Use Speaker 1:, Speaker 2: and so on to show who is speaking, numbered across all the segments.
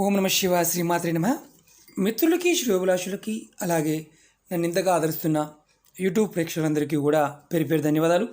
Speaker 1: ఓం నమ శివ శ్రీమాత్రే నమ. మిత్రులకి శ్రేయోభిలాషులకి అలాగే నన్ను ఇంతగా ఆదరిస్తున్న యూట్యూబ్ ప్రేక్షకులందరికీ కూడా పేరు పేరు ధన్యవాదాలు.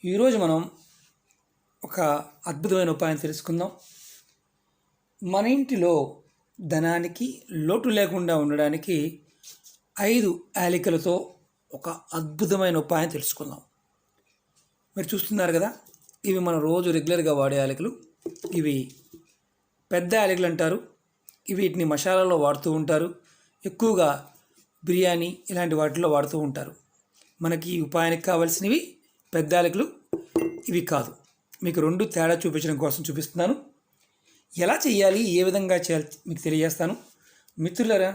Speaker 1: ఈరోజు మనం ఒక అద్భుతమైన ఉపాయం తెలుసుకుందాం. మన ఇంటిలో ధనానికి లోటు లేకుండా ఉండడానికి 5 యాలకులతో ఒక అద్భుతమైన ఉపాయం తెలుసుకుందాం. మీరు చూస్తున్నారు కదా, ఇవి మనం రోజు రెగ్యులర్గా వాడే యాలకులు. ఇవి పెద్ద యాలకులు అంటారు. వీటిని మసాలాలో వాడుతూ ఉంటారు, ఎక్కువగా బిర్యానీ ఇలాంటి వాటిల్లో వాడుతూ ఉంటారు. మనకి ఈ ఉపాయానికి కావాల్సినవి పెద్ద యాలకులు, ఇవి కాదు. మీకు 2 తేడా చూపించడం కోసం చూపిస్తున్నాను. ఎలా చేయాలి, ఏ విధంగా చేయాలి మీకు తెలియజేస్తాను. మిత్రులరా,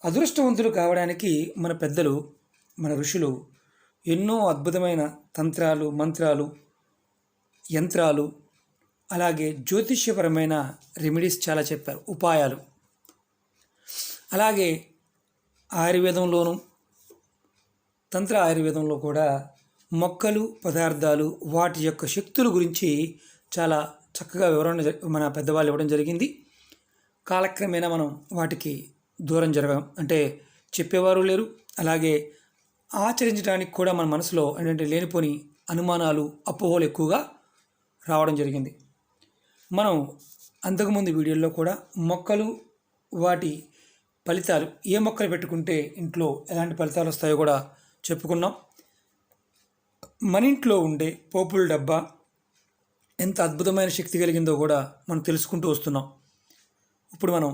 Speaker 1: అదృష్టవంతులు కావడానికి మన పెద్దలు, మన ఋషులు ఎన్నో అద్భుతమైన తంత్రాలు, మంత్రాలు, యంత్రాలు, అలాగే జ్యోతిష్యపరమైన రెమెడీస్ చాలా చెప్పారు, ఉపాయాలు. అలాగే ఆయుర్వేదంలోనూ, తంత్ర ఆయుర్వేదంలో కూడా మొక్కలు, పదార్థాలు, వాటి యొక్క శక్తుల గురించి చాలా చక్కగా వివరణ మన పెద్దవాళ్ళు ఇవ్వడం జరిగింది. కాలక్రమేణా మనం వాటికి దూరం జరగం, అంటే చెప్పేవారు లేరు. అలాగే ఆచరించడానికి కూడా మన మనసులో ఏంటంటే లేనిపోని అనుమానాలు, అపోహలు ఎక్కువగా రావడం జరిగింది. మనం అంతకుముందు వీడియోల్లో కూడా మొక్కలు, వాటి ఫలితాలు, ఏ మొక్కలు పెట్టుకుంటే ఇంట్లో ఎలాంటి ఫలితాలు వస్తాయో కూడా చెప్పుకున్నాం. మన ఇంట్లో ఉండే పోపుల డబ్బా ఎంత అద్భుతమైన శక్తి కలిగిందో కూడా మనం తెలుసుకుంటూ వస్తున్నాం. ఇప్పుడు మనం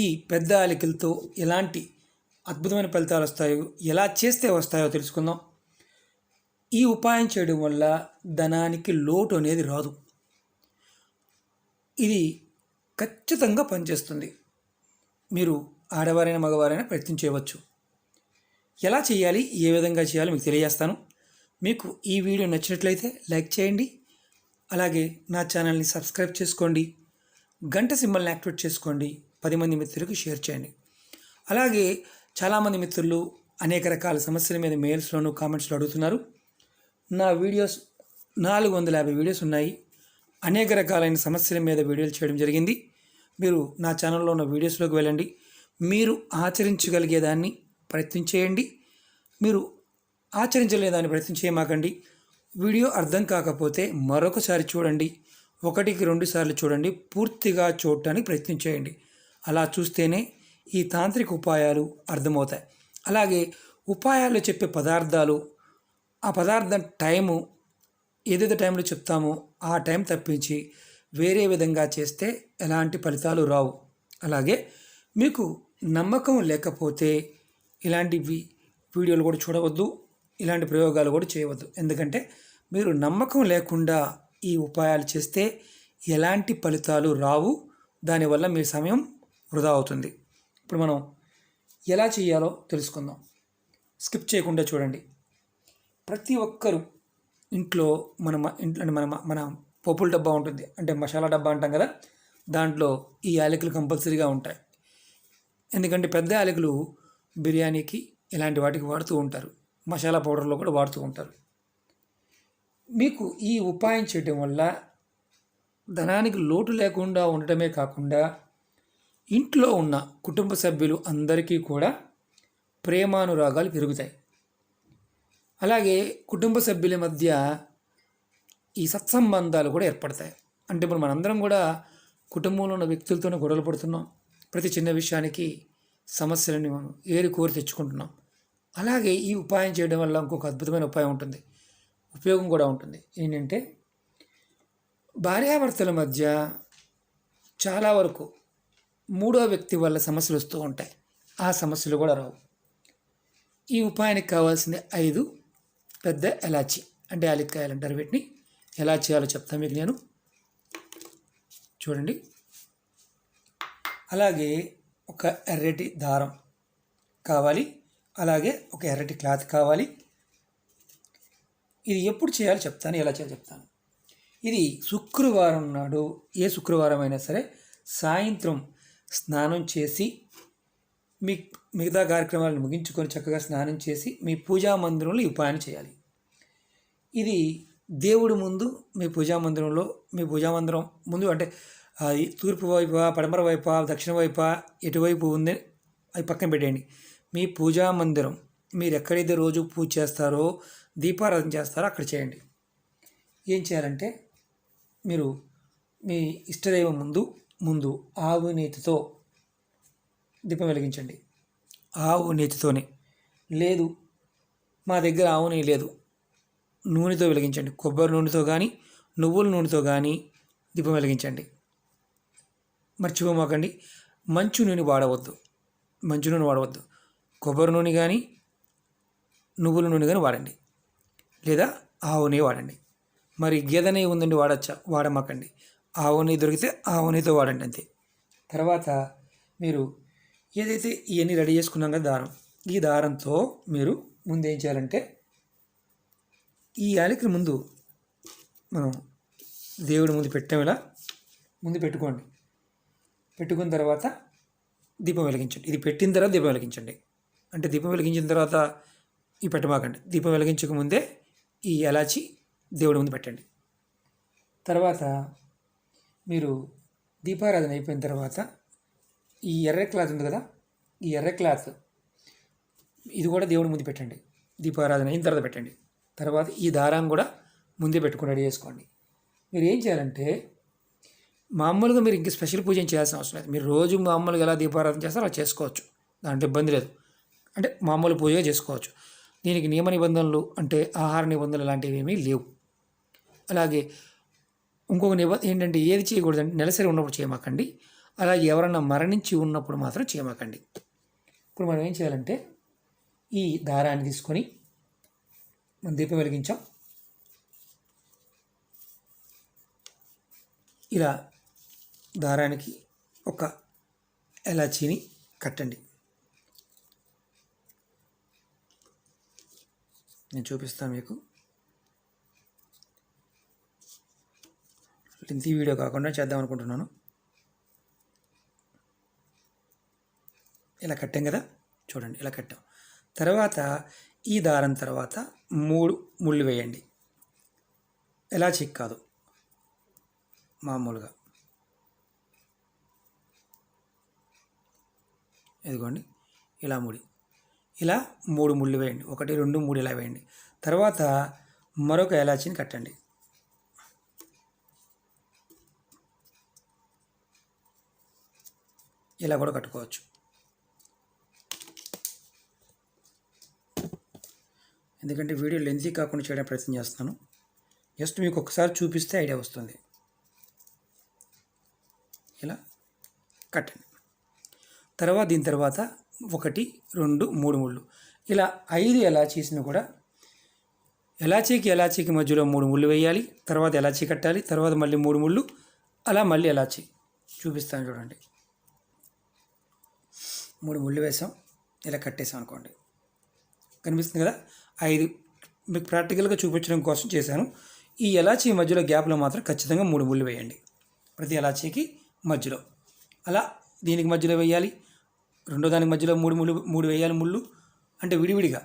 Speaker 1: ఈ పెద్ద యాలకులతో ఎలాంటి అద్భుతమైన ఫలితాలు వస్తాయో, ఎలా చేస్తే వస్తాయో తెలుసుకుందాం. ఈ ఉపాయం చేయడం వల్ల ధనానికి లోటు అనేది రాదు. ఇది ఖచ్చితంగా పనిచేస్తుంది. మీరు ఆడవారైనా మగవారైనా ప్రయత్నం చేయవచ్చు. ఎలా చేయాలి, ఏ విధంగా చేయాలో మీకు తెలియజేస్తాను. మీకు ఈ వీడియో నచ్చినట్లయితే లైక్ చేయండి. అలాగే నా ఛానల్ని సబ్స్క్రైబ్ చేసుకోండి. గంట సింబల్ని యాక్టివేట్ చేసుకోండి. 10 మంది మిత్రులకు షేర్ చేయండి. అలాగే చాలామంది మిత్రులు అనేక రకాల సమస్యల మీద మెయిల్స్లోనూ, కామెంట్స్లో అడుగుతున్నారు. నా వీడియోస్ 450 వీడియోస్ ఉన్నాయి. అనేక రకాలైన సమస్యల మీద వీడియోలు చేయడం జరిగింది. మీరు నా ఛానల్లో ఉన్న వీడియోస్లోకి వెళ్ళండి. మీరు ఆచరించగలిగేదాన్ని ప్రయత్నం చేయండి. మీరు ఆచరించలేదాన్ని ప్రయత్నం చేయమాకండి. వీడియో అర్థం కాకపోతే మరొకసారి చూడండి, 1కి 2 సార్లు చూడండి. పూర్తిగా చూడటానికి ప్రయత్నం చేయండి. అలా చూస్తేనే ఈ తాంత్రిక ఉపాయాలు అర్థమవుతాయి. అలాగే ఉపాయాలు చెప్పే పదార్థాలు, ఆ పదార్థం టైము, ఏదైతే టైంలో చెప్తామో ఆ టైం తప్పించి వేరే విధంగా చేస్తే ఎలాంటి ఫలితాలు రావు. అలాగే మీకు నమ్మకం లేకపోతే ఇలాంటి వీడియోలు కూడా చూడవద్దు, ఇలాంటి ప్రయోగాలు కూడా చేయవద్దు. ఎందుకంటే మీరు నమ్మకం లేకుండా ఈ ఉపాయాలు చేస్తే ఎలాంటి ఫలితాలు రావు. దానివల్ల మీ సమయం వృధా అవుతుంది. ఇప్పుడు మనం ఎలా చేయాలో తెలుసుకుందాం. స్కిప్ చేయకుండా చూడండి. ప్రతి ఒక్కరూ ఇంట్లో మన పోపుల డబ్బా ఉంటుంది, అంటే మసాలా డబ్బా అంటాం కదా, దాంట్లో ఈ యాలకులు కంపల్సరీగా ఉంటాయి. ఎందుకంటే పెద్ద యాలకులు బిర్యానీకి ఇలాంటి వాటికి వాడుతూ ఉంటారు, మసాలా పౌడర్లో కూడా వాడుతూ ఉంటారు. మీకు ఈ ఉపాయం చేయడం వల్ల ధనానికి లోటు లేకుండా ఉండటమే కాకుండా ఇంట్లో ఉన్న కుటుంబ సభ్యులు అందరికీ కూడా ప్రేమానురాగాలు పెరుగుతాయి. అలాగే కుటుంబ సభ్యుల మధ్య ఈ సత్సంబంధాలు కూడా ఏర్పడతాయి. అంటే ఇప్పుడు మనందరం కూడా కుటుంబంలో ఉన్న వ్యక్తులతోనే గొడవలు పడుతున్నాం. ప్రతి చిన్న విషయానికి సమస్యలని మనం కోరి తెచ్చుకుంటున్నాం. అలాగే ఈ ఉపాయం చేయడం వల్ల ఇంకొక అద్భుతమైన ఉపాయం ఉంటుంది, ఉపయోగం కూడా ఉంటుంది. ఏంటంటే భార్యాభర్తల మధ్య చాలా వరకు 3వ వ్యక్తి వల్ల సమస్యలు వస్తూ ఉంటాయి. ఆ సమస్యలు కూడా రావు. ఈ ఉపాయానికి కావాల్సిన 5 పెద్ద ఎలాచి, అంటే యాలక్కాయలు అంటారు. వీటిని ఎలా చేయాలో చెప్తాను మీకు నేను. చూడండి. అలాగే ఒక ఎర్రటి దారం కావాలి. అలాగే ఒక ఎర్రటి క్లాత్ కావాలి. ఇది ఎప్పుడు చేయాలో చెప్తాను, ఎలా చేయాలో చెప్తాను. ఇది శుక్రవారం నాడు, ఏ శుక్రవారం అయినా సరే సాయంత్రం స్నానం చేసి మిగతా కార్యక్రమాలను ముగించుకొని చక్కగా స్నానం చేసి మీ పూజా మందిరంలో ఈ ఉపాయాన్ని చేయాలి. ఇది దేవుడి ముందు, మీ పూజా మందిరం ముందు, అంటే అది తూర్పు వైపా, పడమర వైపా, దక్షిణ వైపా, ఎటువైపు ఉంది అది పక్కన పెట్టేయండి. మీ పూజా మందిరం మీరు ఎక్కడైతే రోజు పూజ చేస్తారో, దీపారాధన చేస్తారో అక్కడ చేయండి. ఏం చేయాలంటే మీరు మీ ఇష్టదైవం ముందు ఆవు నేతితో దీపం వెలిగించండి. ఆవు నేతితోనే. లేదు మా దగ్గర ఆవు నెయ్యి లేదు, నూనెతో వెలిగించండి. కొబ్బరి నూనెతో కానీ నువ్వుల నూనెతో కానీ దీపం వెలిగించండి. మర్చిపోమాకండి, మంచు నూనె వాడవద్దు. కొబ్బరి నూనె కానీ నువ్వుల నూనె కానీ వాడండి, లేదా ఆవు నెయ్యి వాడండి. మరి గేదె నెయ్యి ఉందండి, వాడమాకండి. ఆవు నెయ్యి దొరికితే ఆవు నెయ్యితో వాడండి అంతే. తర్వాత మీరు ఏదైతే ఇవన్నీ రెడీ చేసుకున్నాం కదా దారం, ఈ దారంతో మీరు ముందు ఏం చేయాలంటే ఈ యాలకుల ముందు మనం దేవుడి ముందు పెట్టాం, ఇలా ముందు పెట్టుకోండి. పెట్టుకున్న తర్వాత దీపం వెలిగించండి. ఇది పెట్టిన తర్వాత దీపం వెలిగించండి. అంటే దీపం వెలిగించిన తర్వాత ఈ పెట్టమాకండి. దీపం వెలిగించక ముందే ఈ ఎలాచి దేవుడి ముందు పెట్టండి. తర్వాత మీరు దీపారాధన అయిపోయిన తర్వాత ఈ ఎర్ర క్లాత్ ఉంది కదా, ఈ ఎర్ర క్లాత్ ఇది కూడా దేవుడి ముందు పెట్టండి. దీపారాధన అయిన తర్వాత పెట్టండి. తర్వాత ఈ దారాన్ని కూడా ముందే పెట్టుకుని రెడీ చేసుకోండి. మీరు ఏం చేయాలంటే మామూలుగా మీరు ఇంక స్పెషల్ పూజ ఏం చేయాల్సిన అవసరం లేదు. మీరు రోజు మామూలుగా ఎలా దీపారాధన చేస్తారో అలా చేసుకోవచ్చు, దాంట్లో ఇబ్బంది లేదు. అంటే మామూలు పూజగా చేసుకోవచ్చు. దీనికి నియమ నిబంధనలు అంటే ఆహార నిబంధనలు లాంటివి ఏమీ లేవు. అలాగే ఇంకొక నిబంధన ఏంటంటే ఏది చేయకూడదంటే నెలసరి ఉన్నప్పుడు చేయమాకండి, అలాగే ఎవరన్నా మరణించి ఉన్నప్పుడు మాత్రం చేయమాకండి. ఇప్పుడు మనం ఏం చేయాలంటే ఈ దారాన్ని తీసుకొని మనం దీపం వెలిగించాం, ఇలా దారానికి ఒక ఎలాచీని కట్టండి. నేను చూపిస్తాను మీకు. లెంతీ వీడియో కాకుండా చేద్దాం అనుకుంటున్నాను. ఇలా కట్టాం కదా, చూడండి ఇలా కట్టాం. తర్వాత ఈ దారం తర్వాత 3 ముళ్ళు వేయండి. ఎలాచీ కాదు, మామూలుగా. ఇదిగోండి ఇలా ఇలా 3 ముళ్ళు వేయండి. 1, 2, 3 ఇలా వేయండి. తర్వాత మరొక ఎలాచీని కట్టండి. ఇలా కూడా కట్టుకోవచ్చు. ఎందుకంటే వీడియో లెంతీ కాకుండా చేయడానికి ప్రయత్నం చేస్తాను. జస్ట్ మీకు ఒకసారి చూపిస్తే ఐడియా వస్తుంది. ఇలా కట్టండి. తర్వాత దీని తర్వాత 1, 2, 3 ముళ్ళు, ఇలా 5 ఎలాచీస్ని కూడా ఎలాచీకి మధ్యలో 3 ముళ్ళు వేయాలి. తర్వాత ఎలాచీ కట్టాలి. తర్వాత మళ్ళీ 3 ముళ్ళు, అలా మళ్ళీ ఎలాచీ. చూపిస్తాను చూడండి. 3 ముళ్ళు వేసాం, ఇలా కట్టేసాం అనుకోండి. కనిపిస్తుంది కదా. 5 మీకు ప్రాక్టికల్గా చూపించడం కోసం చేశాను. ఈ ఎలాచీ మధ్యలో గ్యాప్లో మాత్రం ఖచ్చితంగా 3 ముళ్ళు వేయండి, ప్రతి ఎలాచీకి మధ్యలో. అలా దీనికి మధ్యలో వేయాలి, రెండో దానికి మధ్యలో 3 వేయాలి ముళ్ళు. అంటే విడివిడిగా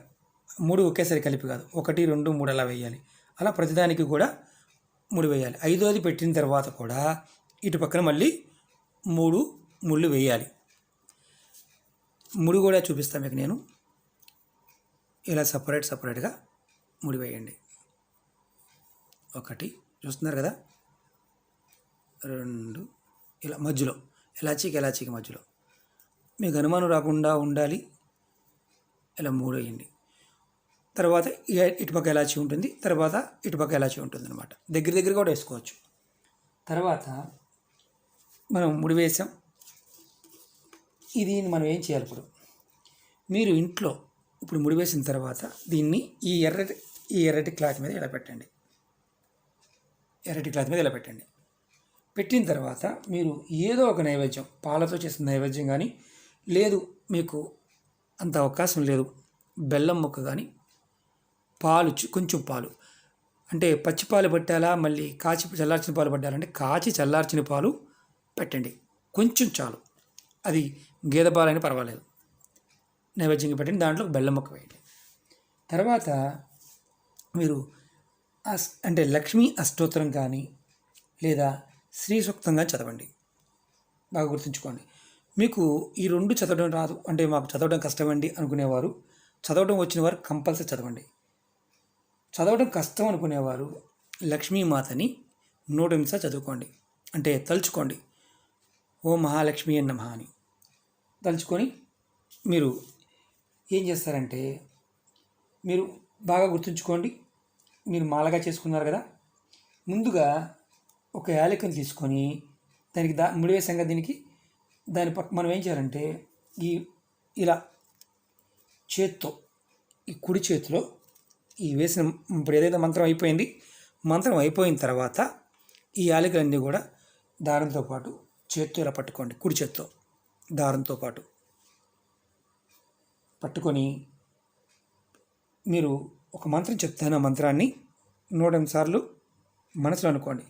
Speaker 1: 3 ఒకేసారి కలిపి కాదు, 1, 2, 3 అలా వేయాలి. అలా ప్రతిదానికి కూడా 3 వేయాలి. 5వది పెట్టిన తర్వాత కూడా ఇటు పక్కన మళ్ళీ 3 ముళ్ళు వేయాలి. 3 కూడా చూపిస్తాను మీకు నేను. ఇలా సపరేట్గా 3 వేయండి. 1 చూస్తున్నారు కదా, 2 ఇలా మధ్యలో ఎలాచీకి మధ్యలో. మీకు అనుమానం రాకుండా ఉండాలి, ఇలా 3 వేయండి. తర్వాత ఇటుపక్క ఎలాచీ ఉంటుంది, తర్వాత ఇటుపక్క ఎలాచీ ఉంటుంది అనమాట. దగ్గర కూడా వేసుకోవచ్చు. తర్వాత మనం 3 వేసాం. ఇది మనం ఏం చేయాలి ఇప్పుడు, మీరు ఇంట్లో ఇప్పుడు 3 వేసిన తర్వాత దీన్ని ఈ ఎర్రటి క్లాత్ మీద ఇలా పెట్టండి. పెట్టిన తర్వాత మీరు ఏదో ఒక నైవేద్యం, పాలతో చేసిన నైవేద్యం కానీ, లేదు మీకు అంత అవకాశం లేదు, బెల్లం ముక్క కానీ, పాలు కొంచెం పాలు, అంటే పచ్చి పాలు పెట్టాలా మళ్ళీ కాచి చల్లార్చిన పాలు పెట్టాలంటే కాచి చల్లార్చిన పాలు పెట్టండి, కొంచెం చాలు. అది గేదె పాలైనా పర్వాలేదు. నైవేద్యంగా పెట్టండి, దాంట్లో బెల్లం ముక్క వేయండి. తర్వాత మీరు అంటే లక్ష్మీ అష్టోత్తరం కానీ లేదా శ్రీ సూక్తంగా చదవండి. బాగా గుర్తుంచుకోండి. మీకు ఈ 2 చదవడం రాదు అంటే మాకు చదవడం కష్టమండి అనుకునేవారు, చదవడం వచ్చిన వారు కంపల్సరీ చదవండి. చదవడం కష్టం అనుకునేవారు లక్ష్మీమాతని 108 సార్లు చదువుకోండి. అంటే తలుచుకోండి, ఓ మహాలక్ష్మి నమః అని తలుచుకొని మీరు ఏం చేస్తారంటే, మీరు బాగా గుర్తుంచుకోండి. మీరు మాలగా చేసుకున్నారు కదా, ముందుగా ఒక యాలకుని తీసుకొని దానికి ముడివేసాం కదా, దాని పక్క మనం ఏం చేయాలంటే ఈ ఇలా చేత్తో, ఈ కుడి చేతిలో ఈ వేసిన ఇప్పుడు ఏదైతే మంత్రం అయిపోయింది, మంత్రం అయిపోయిన తర్వాత ఈ యాలకులన్నీ కూడా దారంతో పాటు చేత్తో ఇలా పట్టుకోండి. కుడి చేత్తో దారంతో పాటు పట్టుకొని మీరు ఒక మంత్రం చెప్తాను. ఆ మంత్రాన్ని 108 సార్లు మనసులో అనుకోండి.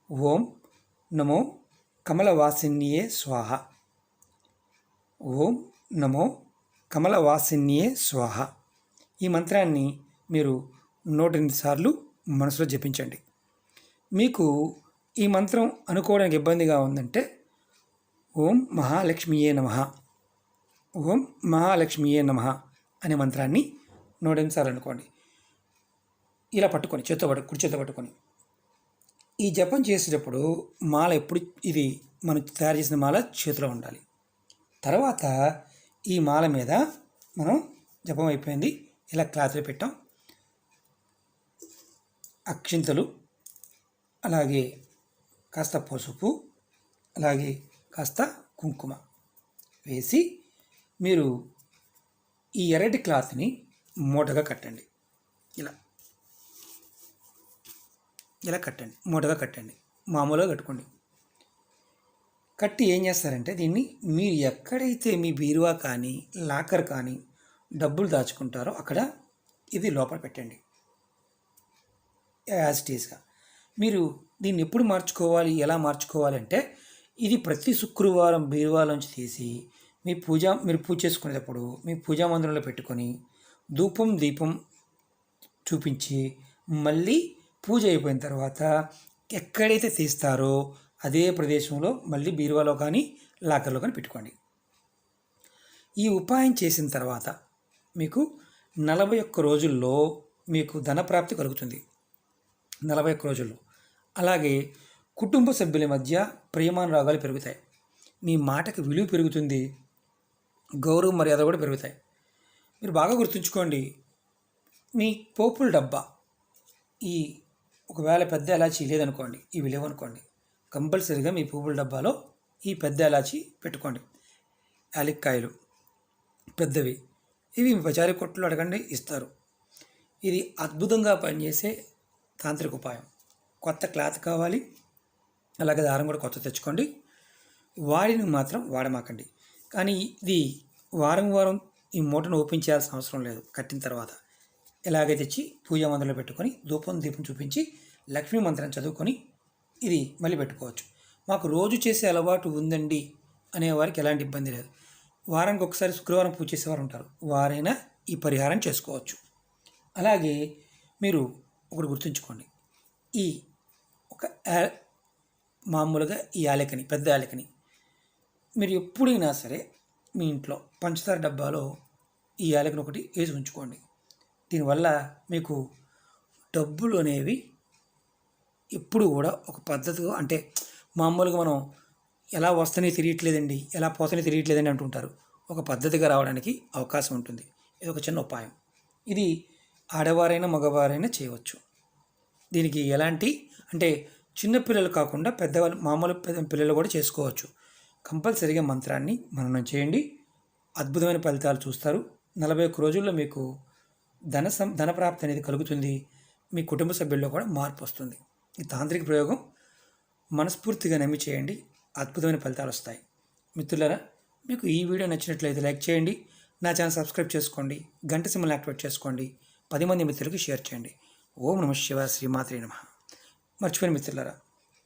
Speaker 1: ఓం నమో కమలవాసిన్యే స్వాహ. ఓం నమో కమలవాసిన్యే స్వాహ. ఈ మంత్రాన్ని మీరు 108 సార్లు మనసులో జపించండి. మీకు ఈ మంత్రం అనుకోవడానికి ఇబ్బందిగా ఉందంటే ఓం మహాలక్ష్మియే నమః, ఓం మహాలక్ష్మియే నమః అనే మంత్రాన్ని 108 సార్లు అనుకోండి. ఇలా పట్టుకొని కుడి చేత్తో పట్టుకొని ఈ జపం చేసేటప్పుడు మాల ఎప్పుడు ఇది మనం తయారు చేసిన మాల చేతిలో ఉండాలి. తర్వాత ఈ మాల మీద మనం జపం అయిపోయింది, ఇలా క్లాత్లో పెట్టాం, అక్షింతలు, అలాగే కాస్త పసుపు, అలాగే కాస్త కుంకుమ వేసి మీరు ఈ ఎర్రటి క్లాత్ని మూటగా కట్టండి. ఇలా కట్టండి, మూటగా కట్టండి, మామూలుగా కట్టుకోండి. కట్టి ఏం చేస్తారంటే దీన్ని మీరు ఎక్కడైతే మీ బీరువా కానీ లాకర్ కానీ డబ్బులు దాచుకుంటారో అక్కడ ఇది లోపల పెట్టండి. యాజ్ ఇట్ ఈస్గా మీరు దీన్ని ఎప్పుడు మార్చుకోవాలి, ఎలా మార్చుకోవాలి అంటే ఇది ప్రతి శుక్రవారం బీరువాలోంచి తీసి మీరు పూజ చేసుకునేటప్పుడు మీ పూజా మందిరంలో పెట్టుకొని ధూపం దీపం చూపించి మళ్ళీ పూజ అయిపోయిన తర్వాత ఎక్కడైతే తీస్తారో అదే ప్రదేశంలో మళ్ళీ బీరువాలో కానీ లాకర్లో కానీ పెట్టుకోండి. ఈ ఉపాయం చేసిన తర్వాత మీకు 41 రోజుల్లో మీకు ధనప్రాప్తి కలుగుతుంది. 41 రోజుల్లో. అలాగే కుటుంబ సభ్యుల మధ్య ప్రేమానురాగాలు పెరుగుతాయి, మీ మాటకి విలువ పెరుగుతుంది, గౌరవ మర్యాద కూడా పెరుగుతాయి. మీరు బాగా గుర్తుంచుకోండి, మీ పోపుల డబ్బా ఈ ఒకవేళ పెద్ద ఎలాచీ లేదనుకోండి, ఇవి లేవనుకోండి, కంపల్సరీగా మీ పోపుల డబ్బాలో ఈ పెద్ద ఎలాచీ పెట్టుకోండి. యాలక్కాయలు పెద్దవి, ఇవి పచారీ కొట్లు అడగండి, ఇస్తారు. ఇది అద్భుతంగా పనిచేసే తాంత్రిక ఉపాయం. కొత్త క్లాత్ కావాలి, అలాగే దారం కూడా కొత్త తెచ్చుకోండి. వాడిని మాత్రం వాడమాకండి. కానీ ఇది వారం ఈ మూటను ఓపెన్ చేయాల్సిన అవసరం లేదు. కట్టిన తర్వాత ఇలాగే తెచ్చి పూజా మందిరంలో పెట్టుకొని ధూపం దీపం చూపించి లక్ష్మీ మంత్రం చదువుకొని ఇది మళ్ళీ పెట్టుకోవచ్చు. మాకు రోజు చేసే అలవాటు ఉందండి అనేవారికి ఎలాంటి ఇబ్బంది లేదు. వారానికి ఒకసారి శుక్రవారం పూజ చేసేవారు ఉంటారు, వారైనా ఈ పరిహారం చేసుకోవచ్చు. అలాగే మీరు ఒకటి గుర్తుంచుకోండి, ఈ ఒక మామూలుగా ఈ యాలకని, పెద్ద యాలకని మీరు ఎప్పుడైనా సరే మీ ఇంట్లో పంచదార డబ్బాలో ఈ యాలకని ఒకటి వేసి ఉంచుకోండి. దీనివల్ల మీకు డబ్బులు అనేవి ఎప్పుడు కూడా ఒక పద్ధతిగా, అంటే మామూలుగా మనం ఎలా వస్తేనే తెలియట్లేదండి, ఎలా పోతేనే తెలియట్లేదండి అంటుంటారు, ఒక పద్ధతిగా రావడానికి అవకాశం ఉంటుంది. ఇది ఒక చిన్న ఉపాయం. ఇది ఆడవారైనా మగవారైనా చేయవచ్చు. దీనికి ఎలాంటి అంటే చిన్నపిల్లలు కాకుండా పెద్దవాళ్ళు, మామూలు పిల్లలు కూడా చేసుకోవచ్చు. కంపల్సరీగా మంత్రాన్ని మననం చేయండి, అద్భుతమైన ఫలితాలు చూస్తారు. 41 రోజుల్లో మీకు ధనప్రాప్తి అనేది కలుగుతుంది. మీ కుటుంబ సభ్యుల్లో కూడా మార్పు వస్తుంది. ఈ తాంత్రిక ప్రయోగం మనస్ఫూర్తిగా నమ్మి చేయండి, అద్భుతమైన ఫలితాలు వస్తాయి. మిత్రులారా, మీకు ఈ వీడియో నచ్చినట్లయితే లైక్ చేయండి, నా ఛానల్ సబ్స్క్రైబ్ చేసుకోండి, గంట సింబల్ యాక్టివేట్ చేసుకోండి, 10 మంది మిత్రులకు షేర్ చేయండి. ఓం నమః శివాయ, శ్రీమాత్రే నమః. మర్చిపోయిన మిత్రులారా,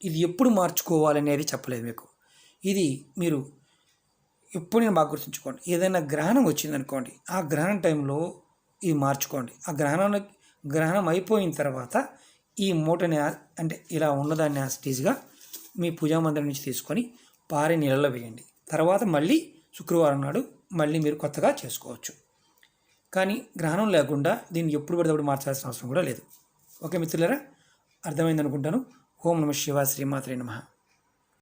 Speaker 1: ఇది ఎప్పుడు మార్చుకోవాలనేది చెప్పలేదు మీకు. ఇది మీరు ఎప్పుడైనా బాగా గుర్తుంచుకోండి. ఏదైనా గ్రహణం వచ్చిందనుకోండి, ఆ గ్రహణం టైంలో ఇది మార్చుకోండి. ఆ గ్రహణం అయిపోయిన తర్వాత ఈ మూటని అంటే ఇలా ఉన్నదాన్ని స్టేజ్గా మీ పూజా మందిరం నుంచి తీసుకొని పారే నీళ్ళలో వేయండి. తర్వాత మళ్ళీ శుక్రవారం నాడు మళ్ళీ మీరు కొత్తగా చేసుకోవచ్చు. కానీ గ్రహణం లేకుండా దీన్ని ఎప్పుడు పడితే అప్పుడు మార్చాల్సిన అవసరం కూడా లేదు. ఓకే మిత్రులారా, అర్థమైంది అనుకుంటాను. ఓం నమః శివాయ, శ్రీమాత్రే నమః.